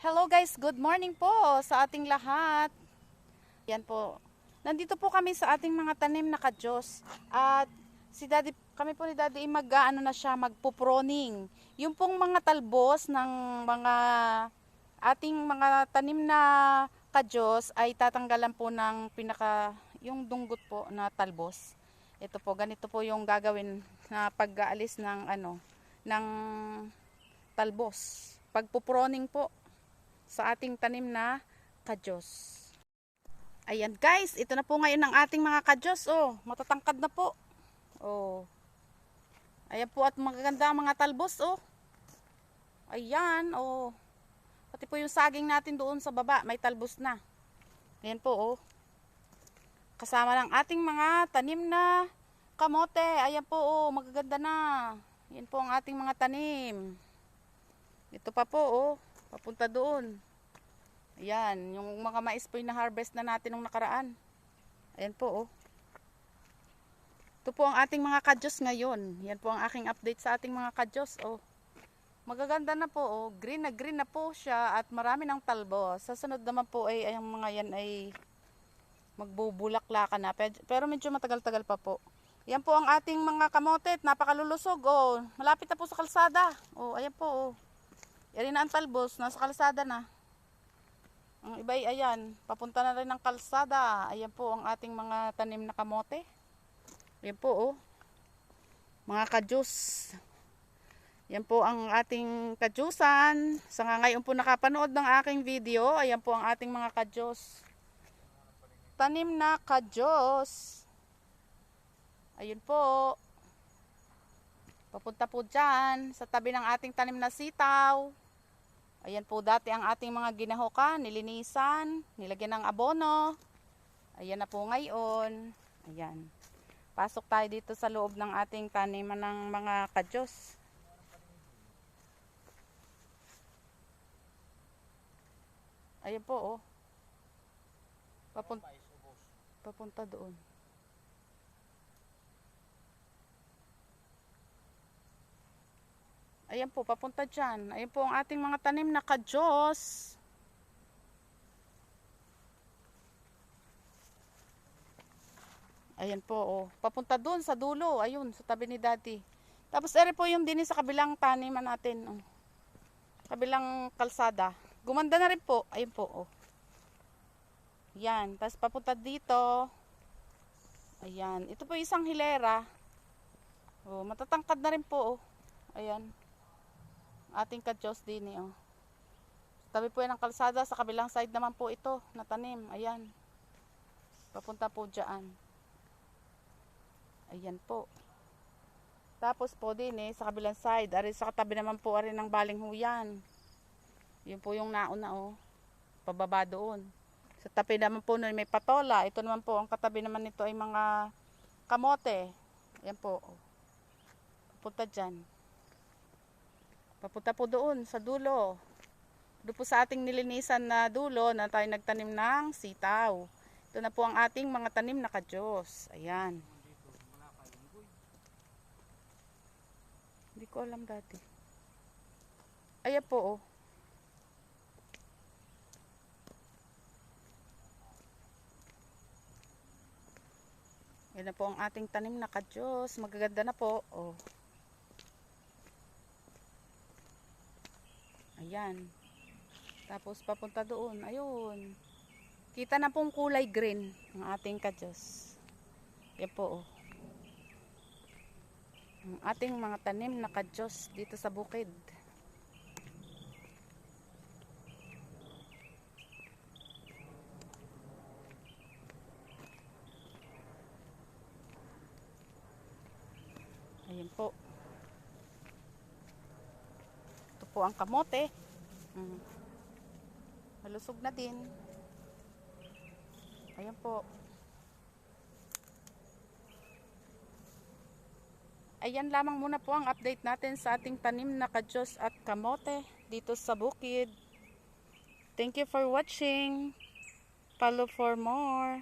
Hello guys, good morning po sa ating lahat. Yan po. Nandito po kami sa ating mga tanim na kadyos. At si Daddy, kami po ni Daddy mag-ano na siya, magpuproning. Yung pong mga talbos ng mga ating mga tanim na kadyos ay tatanggalan po ng yung dunggot po na talbos. Ito po, ganito po yung gagawin na pag-aalis ng ng talbos. Pagpuproning po sa ating tanim na kadyos. Ayan guys, ito na po ngayon ang ating mga kadyos. Oh, matatangkad na po. Oh. Ayan po at magaganda ang mga talbos. Oh. Ayan. Oh. Pati po yung saging natin doon sa baba, may talbos na. Ayan po. Oh. Kasama ng ating mga tanim na kamote. Ayan po. Oh, magaganda na. Ayan po ang ating mga tanim. Ito pa po. Oh. Papunta doon. Ayan, yung mga mais po yung na-harvest na natin nung nakaraan. Ayan po, oh. Ito po ang ating mga kadyos ngayon. Yan po ang aking update sa ating mga kadyos, oh. Magaganda na po, oh. Green na po siya at marami ng talbos. Sa sunod naman po ay ang mga yan ay magbubulaklaka na. Pero medyo matagal-tagal pa po. Yan po ang ating mga kamote. Napakalulusog, oh. Malapit na po sa kalsada. Oh, ayan po, oh. Yan na ang talbos, nasa kalsada na. Ang iba ay ayan, papunta na rin ng kalsada. Ayan po ang ating mga tanim na kamote. Ayan po, oh. Mga kadyos. Ayan po ang ating kadyusan. Sa ngayon po nakapanood ng aking video, ayan po ang ating mga kadyos. Tanim na kadyos. Ayun po. Papunta po dyan sa tabi ng ating tanim na sitaw. Ayan po dati ang ating mga ginahokan, nilinisan, nilagyan ng abono. Ayan na po ngayon. Ayan. Pasok tayo dito sa loob ng ating taniman ng mga kadyos. Ayan po, oh. Papunta doon. Ayan po, papunta dyan. Ayan po ang ating mga tanim na kadyos. Ayan po, oh. Papunta doon sa dulo. Ayun, sa tabi ni Daddy. Tapos ere po yung din sa kabilang taniman natin. Oh. Kabilang kalsada. Gumanda na rin po. Ayun po, oh. Yan. Tapos papunta dito. Ayan. Ito po isang hilera. Oh, matatangkad na rin po, oh. Ayan. Ating kadyos din, oh. Tabi po yan ng kalsada, sa kabilang side naman po ito, natanim. Ayan. Papunta po dyan. Ayan po. Tapos po din sa kabilang side, ari sa katabi naman po ari ng balinghuyan. Yun po yung nauna, oh. Pababa doon. Sa tabi naman po nun may patola. Ito naman po, ang katabi naman nito ay mga kamote. Ayan po, oh. Papunta dyan. Papunta po doon sa dulo. Doon po sa ating nilinisan na dulo na tayo nagtanim ng sitaw. Ito na po ang ating mga tanim na kadyos. Ayan. Hindi ko alam dati. Ayan po, oh. Yan na po ang ating tanim na kadyos. Magaganda na po, oh. Ayan. Tapos papunta doon. Ayun. Kita na pong kulay green ng ating kadyos. Yan po, oh. Ang ating mga tanim na kadyos dito sa bukid. Ayan po. Po ang kamote. Malusog na din. Ayan po. Ayan lamang muna po ang update natin sa ating tanim na kadyos at kamote dito sa bukid. Thank you for watching. Follow for more.